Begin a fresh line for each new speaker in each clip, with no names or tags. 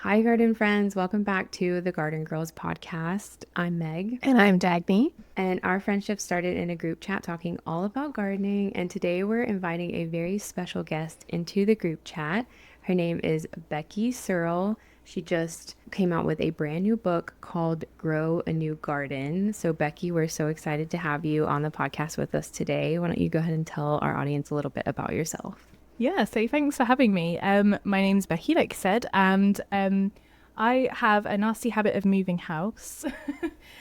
Hi, garden friends. Welcome back to the Garden Girls podcast. I'm Meg,
And I'm Dagny.
and our friendship started in a group chat talking all about gardening. And today we're inviting a very special guest into the group chat. Her name is Becky Searle. She just came out with a brand new book called Grow a New Garden. So, Becky, we're so excited to have you on the podcast with us today. Why don't you go ahead and tell our audience a little bit about yourself?
Yeah, so thanks for having me. My name's Becky, like you said, and I have a nasty habit of moving house,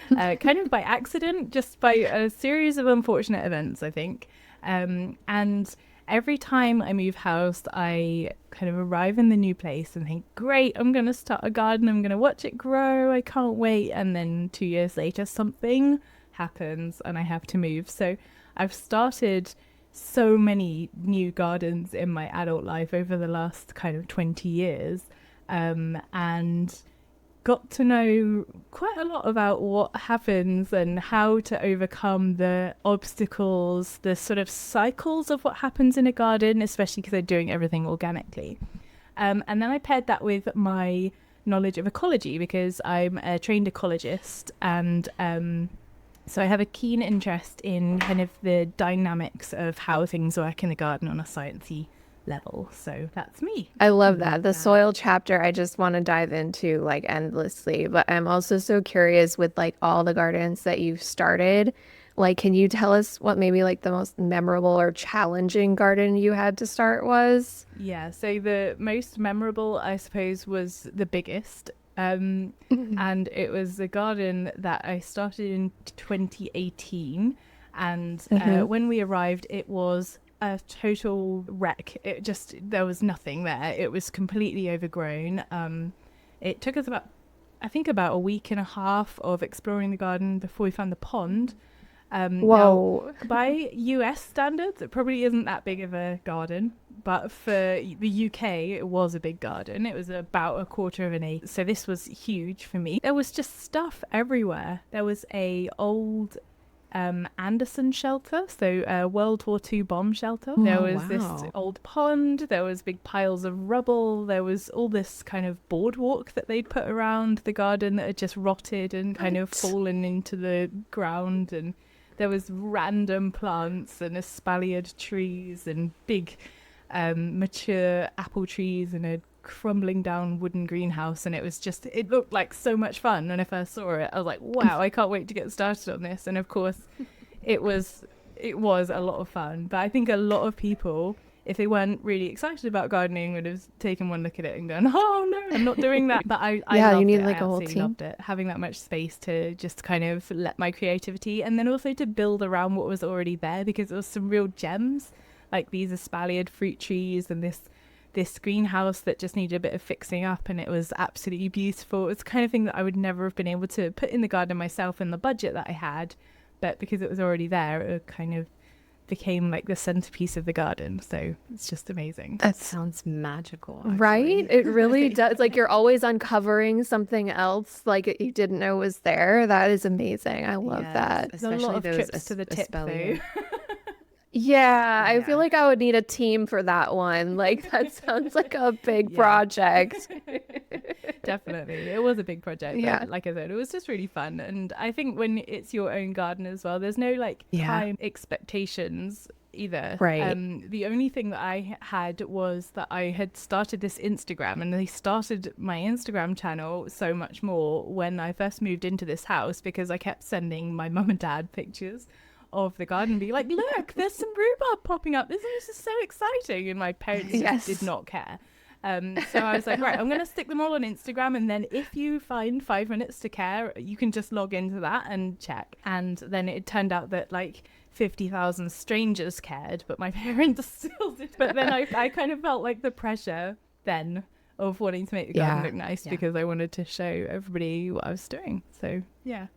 kind of by accident, just by a series of unfortunate events, I think. And every time I move house, I kind of arrive in the new place and think, great, I'm going to start a garden, I'm going to watch it grow, I can't wait. And then 2 years later, something happens and I have to move. So I've started so many new gardens in my adult life over the last kind of 20 years and got to know quite a lot about what happens and how to overcome the obstacles, the sort of cycles of what happens in a garden, especially because they're doing everything organically. And then I paired that with my knowledge of ecology because I'm a trained ecologist and so I have a keen interest in kind of the dynamics of how things work in the garden on a sciencey level. So that's me.
I love that. The soil chapter, I just want to dive into like endlessly, but I'm also so curious with like all the gardens that you've started. Like, can you tell us what maybe like the most memorable or challenging garden you had to start was?
Yeah, so the most memorable, I suppose, was the biggest. And it was a garden that I started in 2018. And when we arrived, it was a total wreck. There was nothing there. It was completely overgrown. It took us about a week and a half of exploring the garden before we found the pond. Now,
Whoa.
by US standards, it probably isn't that big of a garden, but for the UK, it was a big garden. It was about a quarter of an acre. So this was huge for me. There was just stuff everywhere. There was a old Anderson shelter, so a World War II bomb shelter. There was this
wow.
old pond. There was big piles of rubble. There was all this kind of boardwalk that they'd put around the garden that had just rotted and kind of fallen into the ground. And there was random plants and espaliered trees and big mature apple trees and a crumbling down wooden greenhouse, and it looked like so much fun. When I first saw it, I was like, wow, I can't wait to get started on this. And of course it was a lot of fun, but I think a lot of people, if they weren't really excited about gardening, would have taken one look at it and gone, oh no, I'm not doing that. But I
Yeah, you
loved
need
it.
like
I
a whole
absolutely
team.
loved it, having that much space to just kind of let my creativity, and then also to build around what was already there, because there was some real gems, like these espaliered fruit trees and this greenhouse that just needed a bit of fixing up, and it was absolutely beautiful. It's the kind of thing that I would never have been able to put in the garden myself in the budget that I had, but because it was already there, it kind of became like the centerpiece of the garden. So it's just amazing.
That
That's
sounds magical,
right.
actually.
It really does. Like you're always uncovering something else like you didn't know was there. That is amazing. I love
Yes,
that.
There's a lot
especially
of
those
trips to the tip though.
espalier.
Yeah, I feel
Yeah.
like I would need a team for that one. Like that sounds like a big
Yeah.
project.
Definitely. It was a big project,
Yeah.
but like I said, it was just really fun. And I think when it's your own garden as well, there's no like
Yeah.
time expectations either.
Right.
The only thing that I had was that I had started this Instagram, and they started my Instagram channel so much more when I first moved into this house, because I kept sending my mum and dad pictures of the garden, be like, look, there's some rhubarb popping up. This is so exciting. And my parents just did
Yes.
not care. So I was like, right, I'm going to stick them all on Instagram. And then if you find 5 minutes to care, you can just log into that and check. And then it turned out that like 50,000 strangers cared, but my parents still did. But then I kind of felt like the pressure then of wanting to make the garden
Yeah.
look nice,
Yeah.
because I wanted to show everybody what I was doing. So yeah.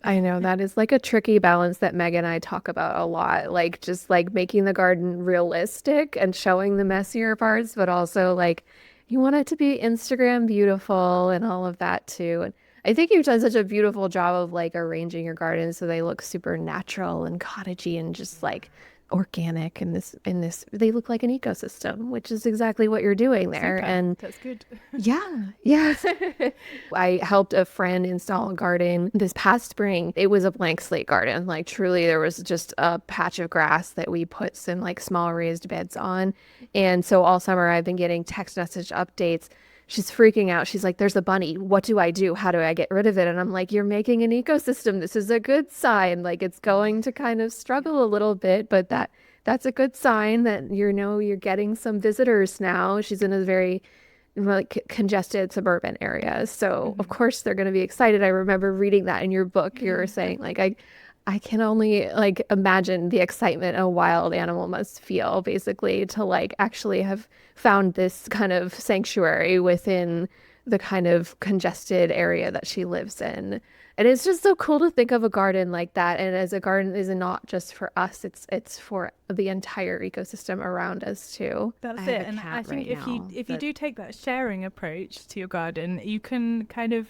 I know that is like a tricky balance that Meg and I talk about a lot. Like just like making the garden realistic and showing the messier parts, but also like you want it to be Instagram beautiful and all of that too. And I think you've done such a beautiful job of like arranging your gardens so they look super natural and cottagey and just like organic in this they look like an ecosystem, which is exactly what you're doing there.
Super.
And
That's good.
yeah. I helped a friend install a garden this past spring. It was a blank slate garden. Like truly there was just a patch of grass that we put some like small raised beds on. And so all summer I've been getting text message updates. She's freaking out. She's like, there's a bunny. What do I do? How do I get rid of it? And I'm like, you're making an ecosystem. This is a good sign. Like it's going to kind of struggle a little bit, but that's a good sign that you're getting some visitors now. She's in a very like congested suburban area. So of course they're going to be excited. I remember reading that in your book. You were saying like I can only like imagine the excitement a wild animal must feel basically to like actually have found this kind of sanctuary within the kind of congested area that she lives in. And it's just so cool to think of a garden like that. And as a garden is not just for us, it's for the entire ecosystem around us too.
That's
I
it.
have a
And I
cat
think
right
if you
now
if you
that
do take that sharing approach to your garden, you can kind of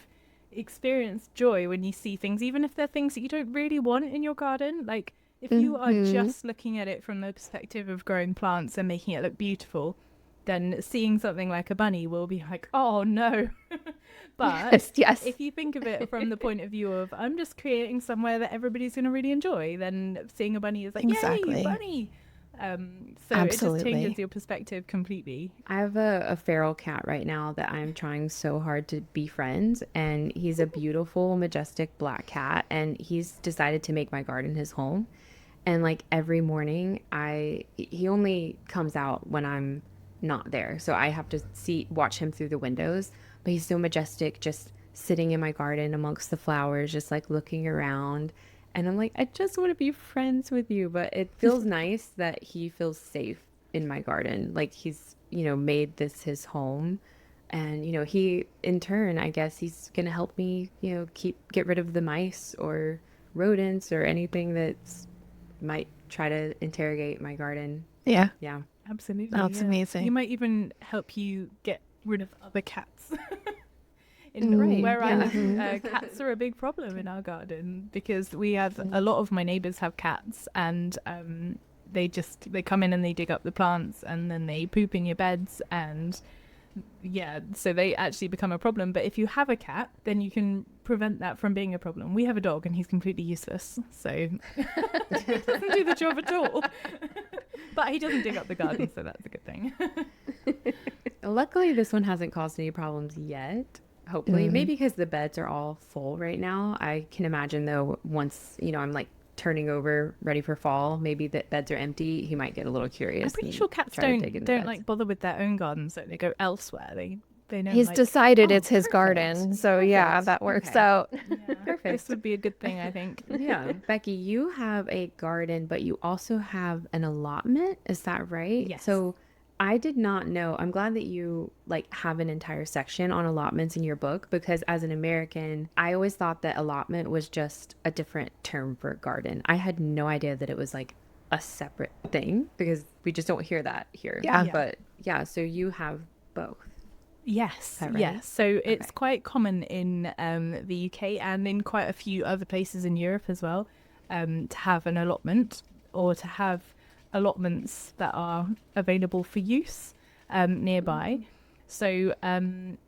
experience joy when you see things, even if they're things that you don't really want in your garden. Like if you are just looking at it from the perspective of growing plants and making it look beautiful, then seeing something like a bunny will be like, oh no. But
Yes.
if you think of it from the point of view of I'm just creating somewhere that everybody's going to really enjoy, then seeing a bunny is like, yay,
Exactly.
bunny. So it just
Absolutely.
changes your perspective completely.
I have a feral cat right now that I'm trying so hard to befriend, and he's a beautiful, majestic black cat, and he's decided to make my garden his home. And like every morning, he only comes out when I'm not there, so I have to watch him through the windows. But he's so majestic, just sitting in my garden amongst the flowers, just like looking around. And I'm like, I just want to be friends with you. But it feels nice that he feels safe in my garden. Like he's, made this his home. And, he, in turn, I guess he's going to help me, get rid of the mice or rodents or anything that's might try to interrogate my garden.
Yeah.
Yeah.
Absolutely.
That's
yeah.
amazing.
He might even help you get rid of other cats.
Right,
Where I
yeah.
live, cats are a big problem in our garden because we have a lot of my neighbors have cats, and they come in and they dig up the plants and then they poop in your beds, and so they actually become a problem. But if you have a cat, then you can prevent that from being a problem. We have a dog and he's completely useless, so he doesn't do the job at all. But he doesn't dig up the garden, so that's a good thing.
Luckily, this one hasn't caused any problems yet. Hopefully, maybe because the beds are all full right now. I can imagine though, once I'm like turning over, ready for fall, maybe the beds are empty. He might get a little curious.
I'm pretty
and
sure cats
try to dig in the
don't
beds.
like bother with their own gardens, so they go elsewhere. They don't
He's
like.
decided
Oh,
it's his
perfect.
garden. So yeah,
Perfect.
that works
Okay.
out.
Yeah,
Perfect.
This would be a good thing, I think.
Yeah, Becky, you have a garden, but you also have an allotment. Is that right?
Yes.
So I did not know. I'm glad that you like have an entire section on allotments in your book, because as an American, I always thought that allotment was just a different term for garden. I had no idea that it was like a separate thing, because we just don't hear that here.
Yeah.
But yeah, so you have both.
Yes,
that right?
yes. So it's
Okay.
quite common in the UK and in quite a few other places in Europe as well, to have an allotment or to have allotments that are available for use nearby. So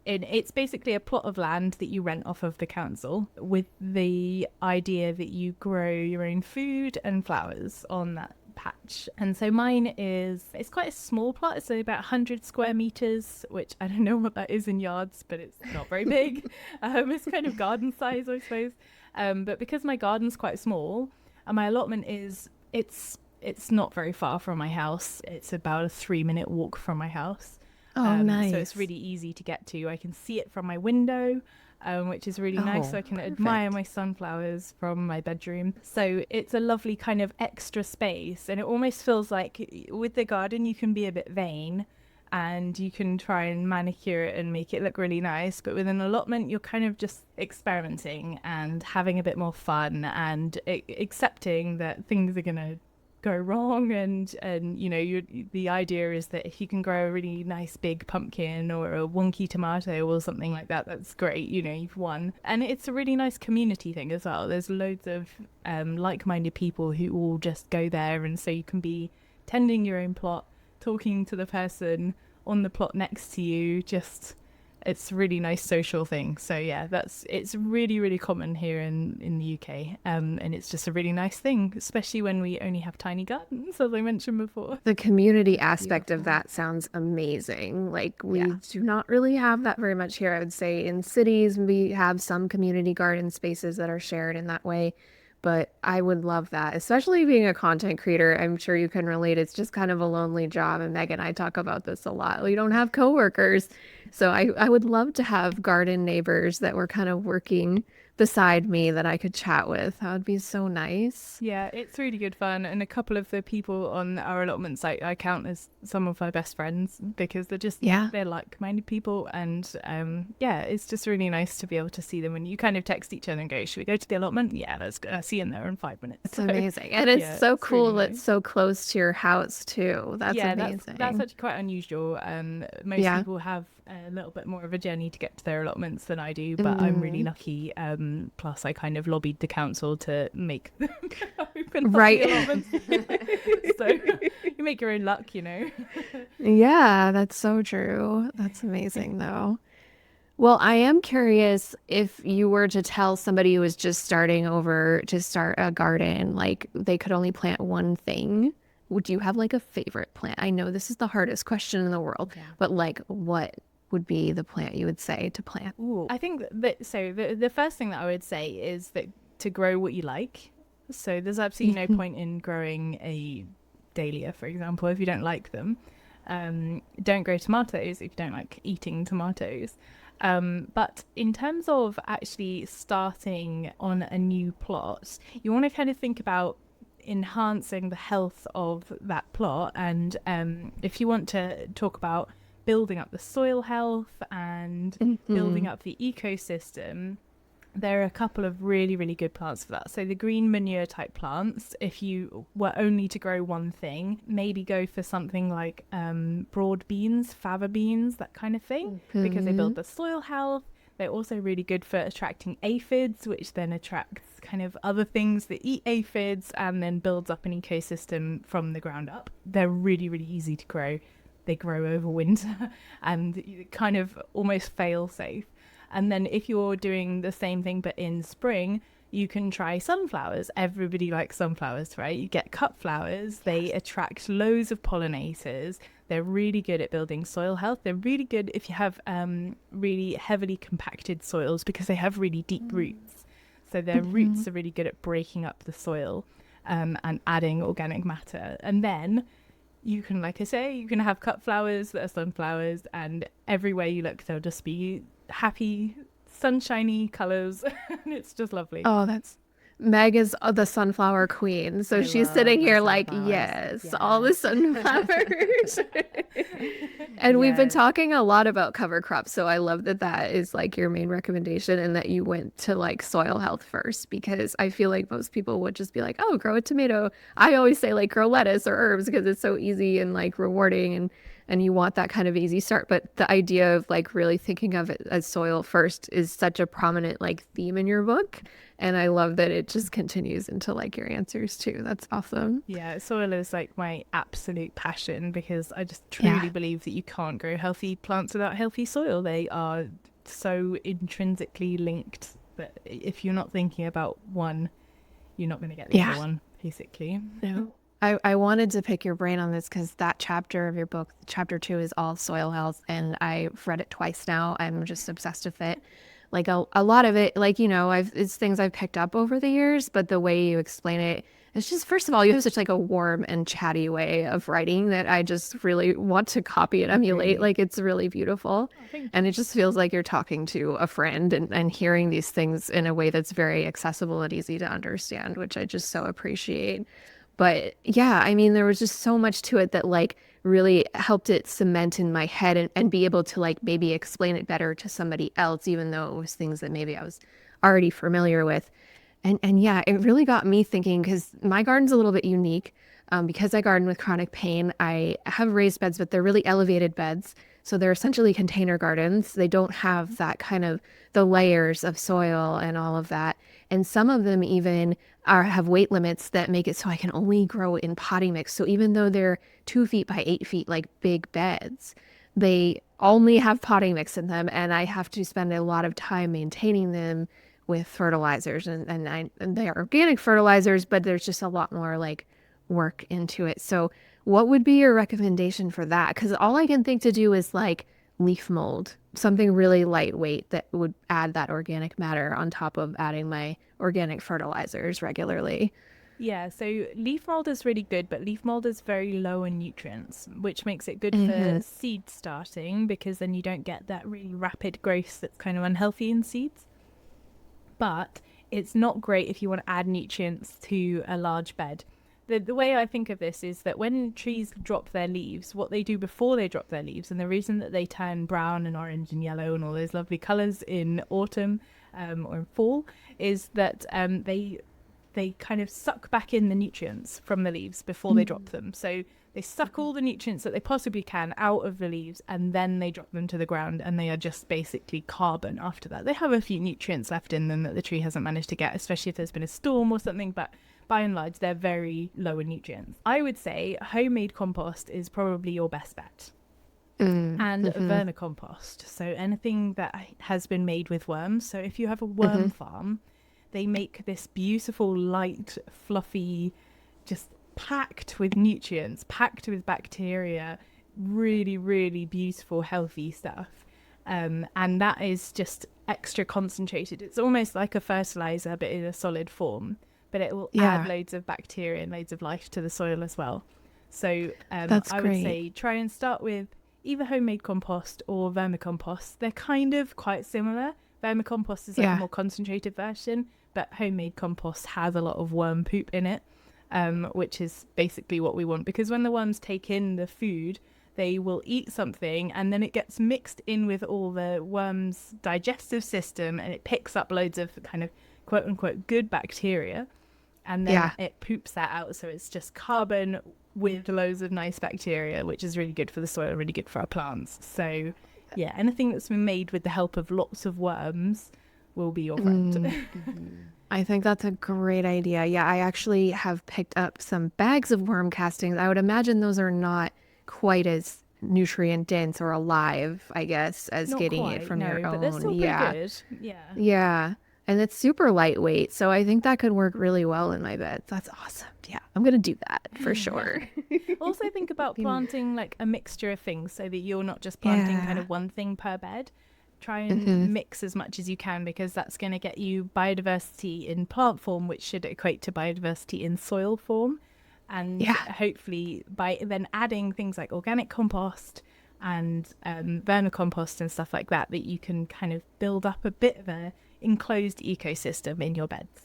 it's basically a plot of land that you rent off of the council with the idea that you grow your own food and flowers on that patch. And so mine it's quite a small plot. It's only about 100 square meters, which I don't know what that is in yards, but it's not very big. It's kind of garden size, I suppose. But because my garden's quite small, and my allotment it's not very far from my house. It's about a 3-minute walk from my house.
Oh, nice.
So it's really easy to get to. I can see it from my window, which is really nice. So I can admire my sunflowers from my bedroom. So it's a lovely kind of extra space. And it almost feels like with the garden, you can be a bit vain and you can try and manicure it and make it look really nice. But with an allotment, you're kind of just experimenting and having a bit more fun and accepting that things are going to go wrong. And you know, the idea is that if you can grow a really nice big pumpkin or a wonky tomato or something like that, that's great. You know, you've won. And it's a really nice community thing as well. There's loads of like-minded people who all just go there, and so you can be tending your own plot, talking to the person on the plot next to you. Just, it's a really nice social thing. So yeah, it's really, really common here in the UK, and it's just a really nice thing, especially when we only have tiny gardens, as I mentioned before.
The community aspect of that sounds amazing. Like, we do not really have that very much here. I would say in cities, we have some community garden spaces that are shared in that way. But I would love that, especially being a content creator. I'm sure you can relate. It's just kind of a lonely job. And Meg and I talk about this a lot. We don't have coworkers. So I would love to have garden neighbors that were kind of working beside me that I could chat with. That would be so nice.
Yeah, it's really good fun. And a couple of the people on our allotment site I count as some of my best friends, because they're just, they're like-minded people. And yeah, it's just really nice to be able to see them. And you kind of text each other and go, should we go to the allotment? Yeah, let's go. See you in there in 5 minutes.
It's amazing. And it's so cool that it's so close to your house too. That's amazing.
That's actually quite unusual. Most people have a little bit more of a journey to get to their allotments than I do, but I'm really lucky. Plus I kind of lobbied the council to make them open up the allotments. So you make your own luck, you know.
Yeah, that's so true. That's amazing though. Well, I am curious, if you were to tell somebody who was just starting over to start a garden, like they could only plant one thing, would you have like a favorite plant? I know this is the hardest question in the world, but like, what would be the plant you would say to plant?
Ooh, I think that, so the first thing that I would say is that to grow what you like. So there's absolutely no point in growing a dahlia, for example, if you don't like them. Don't grow tomatoes if you don't like eating tomatoes. But in terms of actually starting on a new plot, you want to kind of think about enhancing the health of that plot. And if you want to talk about building up the soil health and building up the ecosystem, there are a couple of really, really good plants for that. So the green manure type plants, if you were only to grow one thing, maybe go for something like broad beans, fava beans, that kind of thing, because they build the soil health. They're also really good for attracting aphids, which then attracts kind of other things that eat aphids and then builds up an ecosystem from the ground up. They're really, really easy to grow. They grow over winter and kind of almost fail safe. And then if you're doing the same thing but in spring, you can try sunflowers. Everybody likes sunflowers, right? You get cut flowers. They attract loads of pollinators. They're really good at building soil health. They're really good if you have really heavily compacted soils, because they have really deep roots. So their roots are really good at breaking up the soil and adding organic matter. And then you can, like I say, you can have cut flowers that are sunflowers, and everywhere you look, they'll just be happy, sunshiny colors. And it's just lovely.
Oh, that's Meg is the sunflower queen. So she's sitting here like, yes, all the sunflowers. And we've been talking a lot about cover crops. So I love that that is like your main recommendation, and that you went to like soil health first, because I feel like most people would just be like, oh, grow a tomato. I always say like grow lettuce or herbs, because it's so easy and like rewarding, and you want that kind of easy start. But the idea of like really thinking of it as soil first is such a prominent like theme in your book. And I love that it just continues into like your answers too. That's awesome.
Yeah, soil is like my absolute passion, because I just truly believe that you can't grow healthy plants without healthy soil. They are so intrinsically linked that if you're not thinking about one, you're not going to get the other one, basically.
No. I wanted to pick your brain on this because that chapter of your book, chapter 2, is all soil health, and I've read it twice now. I'm just obsessed with it. Like a lot of it, like, you know, it's things I've picked up over the years, but the way you explain it, it's just, first of all, you have such like a warm and chatty way of writing that I just really want to copy and emulate. Like, it's really beautiful. And it just feels like you're talking to a friend and hearing these things in a way that's very accessible and easy to understand, which I just so appreciate. But yeah, I mean, there was just so much to it that like really helped it cement in my head and be able to like maybe explain it better to somebody else, even though it was things that maybe I was already familiar with. And yeah, it really got me thinking, because my garden's a little bit unique. Because I garden with chronic pain, I have raised beds, but they're really elevated beds. So they're essentially container gardens. They don't have that kind of the layers of soil and all of that. And some of them even have weight limits that make it so I can only grow in potting mix. So even though they're 2 feet by 8 feet, like big beds, they only have potting mix in them. And I have to spend a lot of time maintaining them with fertilizers. And they are organic fertilizers, but there's just a lot more like work into it. So what would be your recommendation for that? Because all I can think to do is like leaf mold, something really lightweight that would add that organic matter on top of adding my organic fertilizers regularly.
Yeah, so leaf mold is really good, but leaf mold is very low in nutrients, which makes it good
Mm-hmm.
for seed starting because then you don't get that really rapid growth that's kind of unhealthy in seeds. But it's not great if you want to add nutrients to a large bed. The way I think of this is that when trees drop their leaves, what they do before they drop their leaves, and the reason that they turn brown and orange and yellow and all those lovely colours in autumn or in fall, is that they kind of suck back in the nutrients from the leaves before they drop them. So they suck all the nutrients that they possibly can out of the leaves and then they drop them to the ground, and they are just basically carbon after that. They have a few nutrients left in them that the tree hasn't managed to get, especially if there's been a storm or something, but by and large they're very low in nutrients. I would say homemade compost is probably your best bet. And vermicompost, so anything that has been made with worms. So if you have a worm farm, they make this beautiful, light, fluffy, just packed with nutrients, packed with bacteria, really, really beautiful, healthy stuff. And that is just extra concentrated. It's almost like a fertilizer, but in a solid form. But it will add loads of bacteria and loads of life to the soil as well. So
That's
I would
great.
say try and start with either homemade compost or vermicompost. They're kind of quite similar. Vermicompost is like a more concentrated version, but homemade compost has a lot of worm poop in it, which is basically what we want, because when the worms take in the food, they will eat something and then it gets mixed in with all the worms' digestive system and it picks up loads of kind of quote unquote good bacteria, and then it poops that out. So it's just carbon with loads of nice bacteria, which is really good for the soil, really good for our plants. So yeah, anything that's been made with the help of lots of worms will be your friend.
I think that's a great idea. Yeah, I actually have picked up some bags of worm castings. I would imagine those are not quite as nutrient dense or alive, I guess, as
Not
getting it
quite,
from your
no, but
own.
they're still pretty
Yeah.
good. Yeah.
Yeah. And it's super lightweight. So I think that could work really well in my beds. That's awesome. Yeah. I'm going to do that for sure.
Also think about planting like a mixture of things so that you're not just planting kind of one thing per bed. Try and mix as much as you can, because that's going to get you biodiversity in plant form, which should equate to biodiversity in soil form. And hopefully by then adding things like organic compost and vermicompost and stuff like that, that you can kind of build up a bit of a enclosed ecosystem in your beds.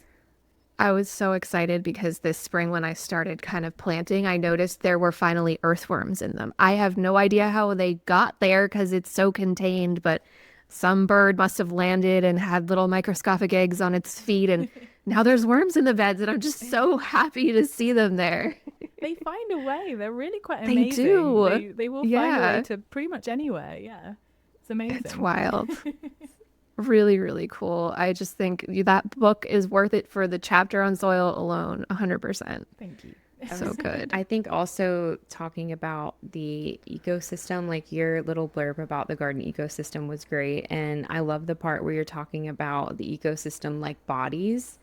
I was so excited because this spring when I started kind of planting, I noticed there were finally earthworms in them. I have no idea how they got there because it's so contained, but some bird must have landed and had little microscopic eggs on its feet, and now there's worms in the beds, and I'm just so happy to see them there.
They find a way. They're really quite
They
amazing.
do.
They will find a way to pretty much anywhere. Yeah. It's amazing.
It's wild. Really, really cool. I just think that book is worth it for the chapter on soil alone, 100%.
Thank you.
So good.
I think also talking about the ecosystem, like your little blurb about the garden ecosystem was great. And I love the part where you're talking about the ecosystem like bodies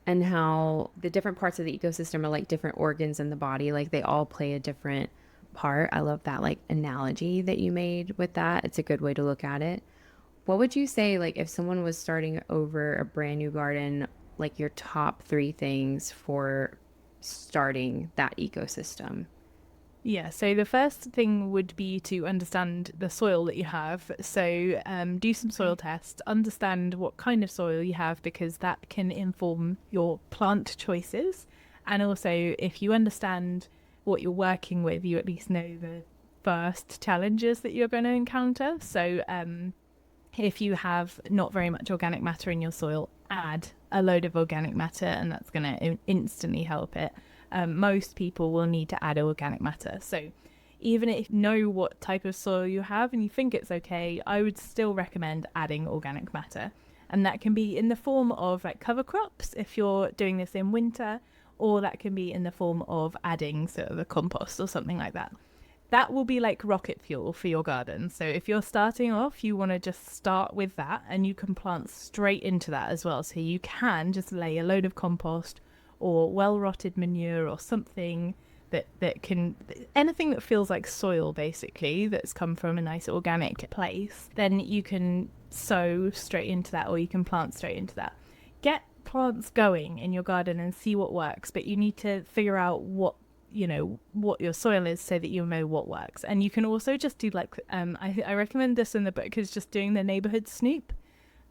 and how the different parts of the ecosystem are like different organs in the body. Like they all play a different part. I love that like analogy that you made with that. It's a good way to look at it. What would you say, like if someone was starting over a brand new garden, like your top three things for starting that ecosystem?
Yeah, so the first thing would be to understand the soil that you have. So do some soil tests, understand what kind of soil you have, because that can inform your plant choices. And also, if you understand what you're working with, you at least know the first challenges that you're going to encounter. So if you have not very much organic matter in your soil, add a load of organic matter, and that's going to instantly help it. most people will need to add organic matter. So even if you know what type of soil you have and you think it's okay, I would still recommend adding organic matter. And that can be in the form of like cover crops if you're doing this in winter, or that can be in the form of adding sort of a compost or something like that. That will be like rocket fuel for your garden. So if you're starting off, you want to just start with that, and you can plant straight into that as well. So you can just lay a load of compost or well-rotted manure or something that can, anything that feels like soil basically, that's come from a nice organic place, then you can sow straight into that, or you can plant straight into that. Get plants going in your garden and see what works, but you need to figure out what your soil is so that you know what works. And you can also just do like I recommend this in the book, is just doing the neighborhood snoop,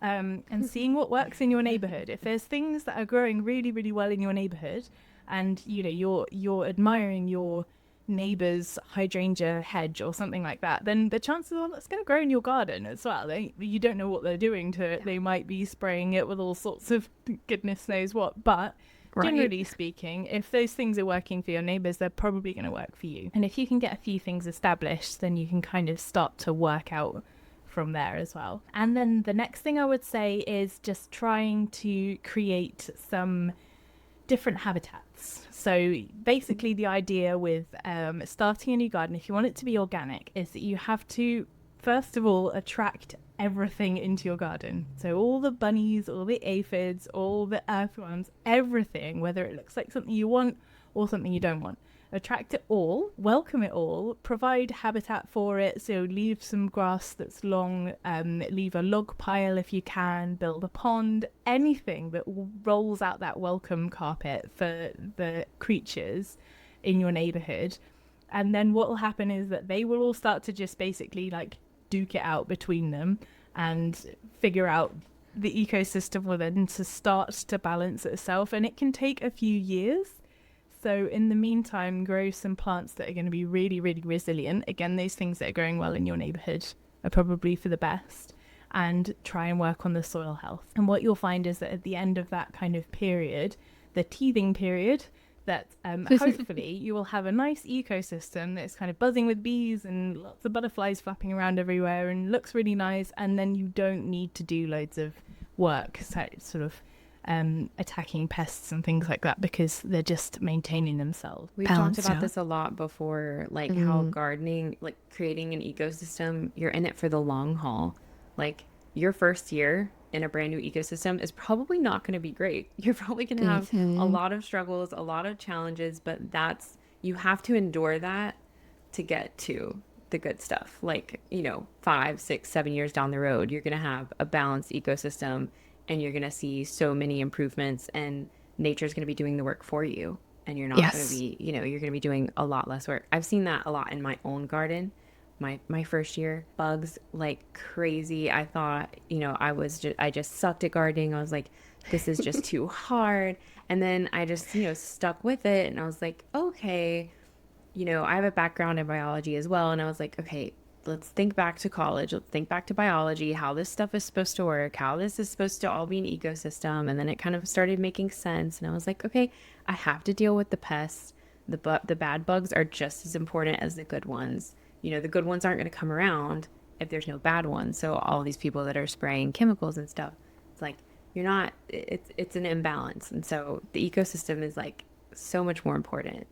and seeing what works in your neighborhood. If there's things that are growing really, really well in your neighborhood, and you're admiring your neighbor's hydrangea hedge or something like that, then the chances are that's going to grow in your garden as well. You don't know what they're doing to it. They might be spraying it with all sorts of goodness knows what, but generally speaking, if those things are working for your neighbors, they're probably going to work for you. And if you can get a few things established, then you can kind of start to work out from there as well. And then the next thing I would say is just trying to create some different habitats. So basically the idea with starting a new garden, if you want it to be organic, is that you have to first of all attract everything into your garden. So all the bunnies, all the aphids, all the earthworms, everything, whether it looks like something you want or something you don't want. Attract it all, welcome it all, provide habitat for it. So leave some grass that's long, leave a log pile if you can, build a pond, anything that rolls out that welcome carpet for the creatures in your neighborhood. And then what will happen is that they will all start to just basically like duke it out between them and figure out the ecosystem will then to start to balance itself. And it can take a few years. So in the meantime, grow some plants that are going to be really, really resilient. Again, those things that are growing well in your neighborhood are probably for the best. And try and work on the soil health. And what you'll find is that at the end of that kind of period, the teething period, that hopefully you will have a nice ecosystem that's kind of buzzing with bees and lots of butterflies flapping around everywhere and looks really nice. And then you don't need to do loads of work, sort of attacking pests and things like that, because they're just maintaining themselves.
We've talked about this a lot before, like how gardening, like creating an ecosystem, you're in it for the long haul. Like your first year in a brand new ecosystem is probably not going to be great. You're probably going to have a lot of struggles, a lot of challenges, but you have to endure that to get to the good stuff. Like, 5, 6, 7 years down the road, you're going to have a balanced ecosystem and you're going to see so many improvements, and nature's going to be doing the work for you. And you're not going to be, you're going to be doing a lot less work. I've seen that a lot in my own garden. My first year, bugs like crazy. I thought, I just sucked at gardening. I was like, this is just too hard. And then I just, stuck with it. And I was like, okay, I have a background in biology as well. And I was like, okay, let's think back to college. Let's think back to biology, how this stuff is supposed to work, how this is supposed to all be an ecosystem. And then it kind of started making sense. And I was like, okay, I have to deal with the pests. The bad bugs are just as important as the good ones. The good ones aren't going to come around if there's no bad ones. So all these people that are spraying chemicals and stuff, it's like, it's an imbalance. And so the ecosystem is like so much more important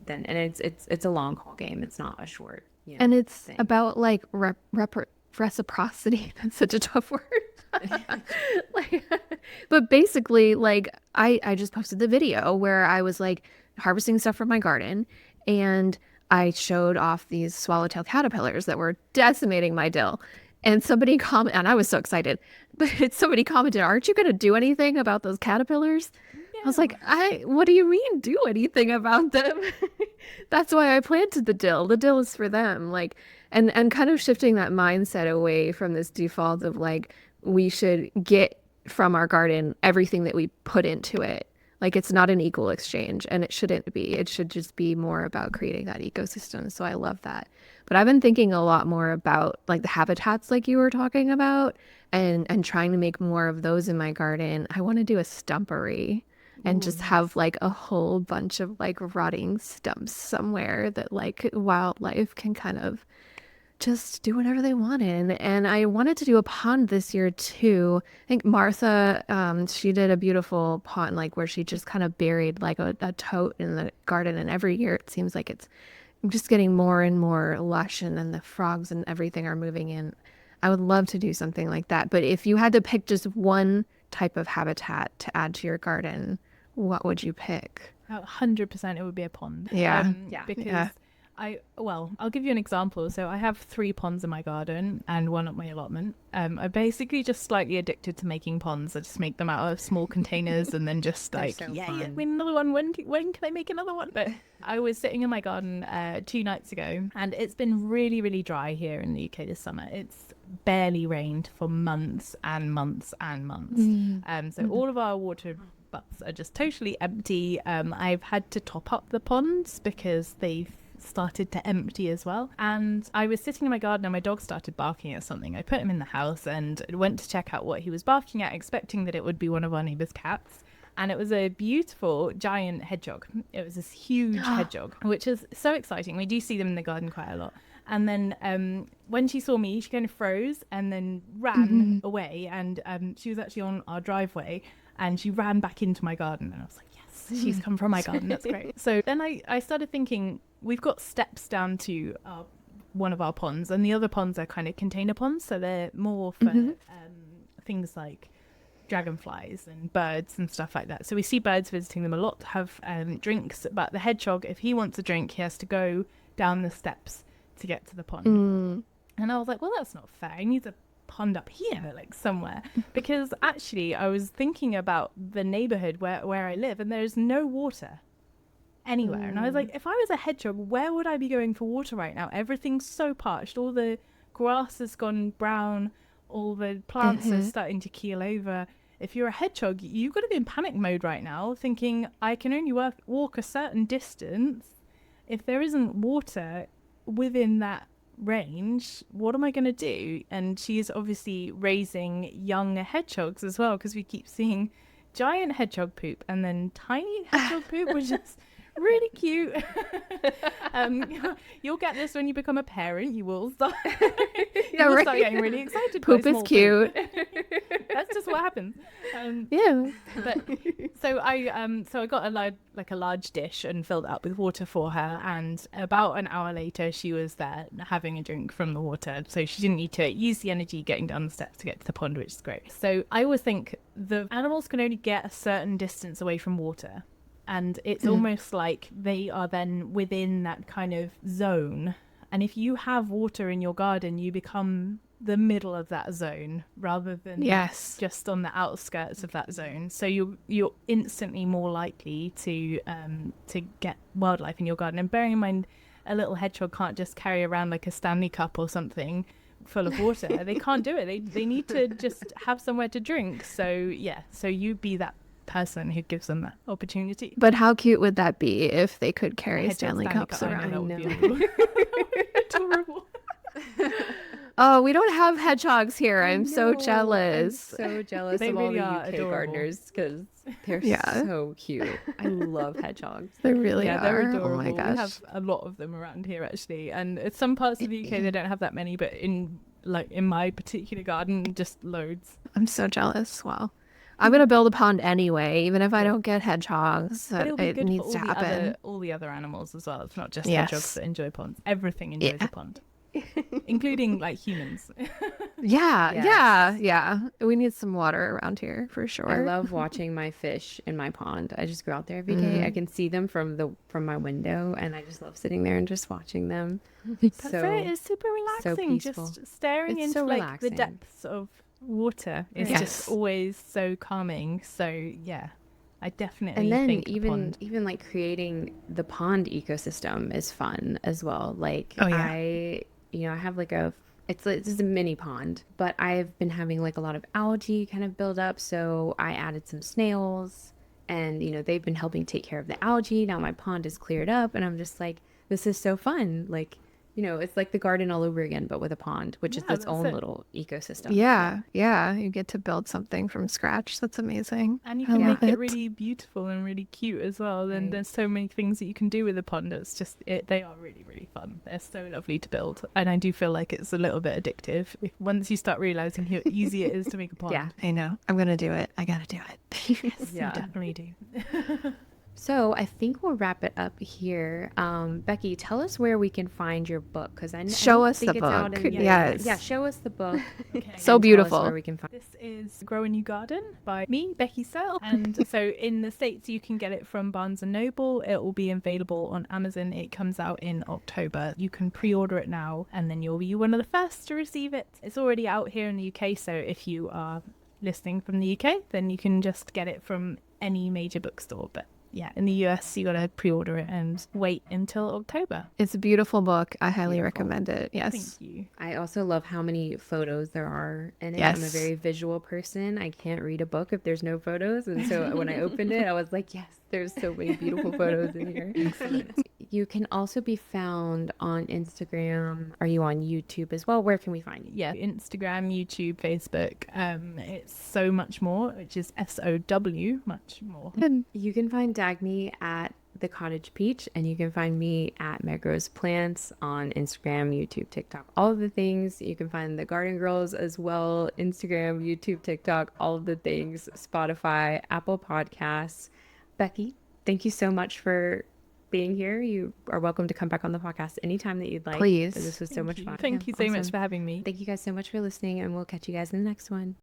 and it's a long haul game. It's not a short,
and it's
thing.
About like reciprocity. That's such a tough word. But basically, like I just posted the video where I was like harvesting stuff from my garden, and I showed off these swallowtail caterpillars that were decimating my dill. And somebody commented, and I was so excited, but somebody commented, aren't you going to do anything about those caterpillars? Yeah. I was like, what do you mean do anything about them? That's why I planted the dill. The dill is for them. Like, and kind of shifting that mindset away from this default of like, we should get from our garden everything that we put into it. Like, it's not an equal exchange, and it shouldn't be. It should just be more about creating that ecosystem. So I love that. But I've been thinking a lot more about like the habitats like you were talking about, and trying to make more of those in my garden. I want to do a stumpery. and
Ooh,
just
nice.
have like a whole bunch of like rotting stumps somewhere that like wildlife can kind of just do whatever they want in. And I wanted to do a pond this year too. I think Martha, she did a beautiful pond, like where she just kind of buried like a tote in the garden. And every year it seems like it's just getting more and more lush, and then the frogs and everything are moving in. I would love to do something like that. But if you had to pick just one type of habitat to add to your garden, what would you pick?
100% it would be a pond.
Yeah.
Yeah.
Because
Yeah.
I'll give you an example. So I have 3 ponds in my garden and one at my allotment. I'm basically just slightly addicted to making ponds. I just make them out of small containers and then just
They're
like,
so
yeah,
fun.
win another one. When can I make another one? But I was sitting in my garden 2 nights ago, and it's been really, really dry here in the UK this summer. It's barely rained for months and months and months. So all of our water butts are just totally empty. I've had to top up the ponds because they've started to empty as well. And I was sitting in my garden and my dog started barking at something. I put him in the house and went to check out what he was barking at, expecting that it would be one of our neighbour's cats. And it was a beautiful giant hedgehog. It was this huge hedgehog, which is so exciting. We do see them in the garden quite a lot. And then when she saw me, she kind of froze and then ran away. And she was actually on our driveway, and she ran back into my garden. And I was like, yes, she's come from my garden. That's great. So then I started thinking, we've got steps down to one of our ponds, and the other ponds are kind of container ponds. So they're more for things like dragonflies and birds and stuff like that. So we see birds visiting them a lot, have drinks. But the hedgehog, if he wants a drink, he has to go down the steps to get to the pond. And I was like, well, that's not fair. I need a pond up here, like somewhere. Because actually, I was thinking about the neighborhood where I live, and there's no water anywhere. And I was like, if I was a hedgehog, where would I be going for water right now? Everything's so parched. All the grass has gone brown. All the plants are starting to keel over. If you're a hedgehog, you've got to be in panic mode right now, thinking, I can only walk a certain distance. If there isn't water within that range, what am I going to do? And she's obviously raising young hedgehogs as well, because we keep seeing giant hedgehog poop and then tiny hedgehog poop, which is really cute. You'll get this when you become a parent. You will start,
Yeah,
start
right.
getting really excited.
Poop
by
is
small
cute.
That's just what happens.
Yeah.
But so I got a large dish and filled it up with water for her, and about an hour later she was there having a drink from the water, so she didn't need to use the energy getting down the steps to get to the pond, which is great. So I always think the animals can only get a certain distance away from water, and it's almost like they are then within that kind of zone. And if you have water in your garden, you become the middle of that zone rather than just on the outskirts of that zone. So you're instantly more likely to get wildlife in your garden. And bearing in mind, a little hedgehog can't just carry around like a Stanley cup or something full of water. They can't do it. They need to just have somewhere to drink. So yeah, so you be that person who gives them that opportunity.
But how cute would that be if they could carry
Hedgehog
Stanley cups
cup, I
around?
know, that would be adorable.
Oh, we don't have hedgehogs here. I'm so
No,
jealous.
I'm so jealous
They
of all
really
the
are
UK
adorable.
gardeners because they're
Yeah.
so cute. I love hedgehogs.
They really
Yeah,
are.
they're
Oh
adorable.
my
We
gosh.
have a lot of them around here actually, and in some parts of the UK they don't have that many, but in my particular garden, just loads.
I'm so jealous. Well, I'm gonna build a pond anyway, even if I don't get hedgehogs.
But it'll be
It
good for
needs to happen.
all the other animals as well. It's not just
Yes.
hedgehogs that enjoy ponds. Everything enjoys
Yeah.
a pond, including like humans.
Yeah,
Yes.
yeah. We need some water around here for
I
sure.
love watching my fish in my pond. I just go out there every day. I can see them from my window, and I just love sitting there and just watching them.
That's right. It's super relaxing.
peaceful.
Just staring
It's
into
so
like
relaxing.
the depths of water is
Yes.
just always so calming. So yeah, I definitely
And then
think a
even
pond.
even like creating the pond ecosystem is fun as well. Like
Oh, yeah.
I have like it's a mini pond, but I've been having like a lot of algae kind of build up, so I added some snails, and they've been helping take care of the algae. Now my pond is cleared up, and I'm just like, this is so fun. Like You know, it's like the garden all over again, but with a pond, which is
Yeah,
its
that's
own
it.
little ecosystem.
Yeah, yeah, you get to build something from scratch. That's amazing.
And you
I
can
love
make it
it.
really beautiful and really cute as well. And
Right.
there's so many things that you can do with a pond. It's just they are really, really fun. They're so lovely to build. And I do feel like it's a little bit addictive once you start realizing how easy it is to make a
Yeah.
pond.
I know. I'm gonna do it. I gotta do it.
Yes, you
Yeah.
definitely do.
So I think we'll wrap it up here. Becky, tell us where we can find your book because I
Show
don't
us the
think it's out
book.
in yeah.
Yes.
Show us the book
Okay.
So
and tell us where
beautiful.
we can find.
This is Grow a New Garden by me, Becky Searle. And so in the States, you can get it from Barnes & Noble. It will be available on Amazon. It comes out in October. You can pre-order it now, and then you'll be one of the first to receive it. It's already out here in the UK, so if you are listening from the UK, then you can just get it from any major bookstore. But yeah, in the US, you got to pre-order it and wait until October.
It's a beautiful book. I highly
Beautiful.
recommend it. Yes.
Thank you.
I also love how many photos there are in it. I'm a
Yes.
very visual person. I can't read a book if there's no photos. And so when I opened it, I was like, yes, there's so many beautiful photos in here. You can also be found on Instagram. Are you on YouTube as well? Where can we find you?
Yeah, Instagram, YouTube, Facebook. It's so much more, which is SOW, much more.
And
You can find Dagny at The Cottage Peach, and you can find me at Megrose Plants on Instagram, YouTube, TikTok, all of the things. You can find the Garden Girls as well, Instagram, YouTube, TikTok, all of the things, Spotify, Apple Podcasts. Becky, thank you so much for being here. You are welcome to come back on the podcast anytime that you'd like.
Please.
This was so much fun.
Thank
Yeah,
you so much
awesome.
for having me.
Thank you guys so much for listening, and we'll catch you guys in the next one.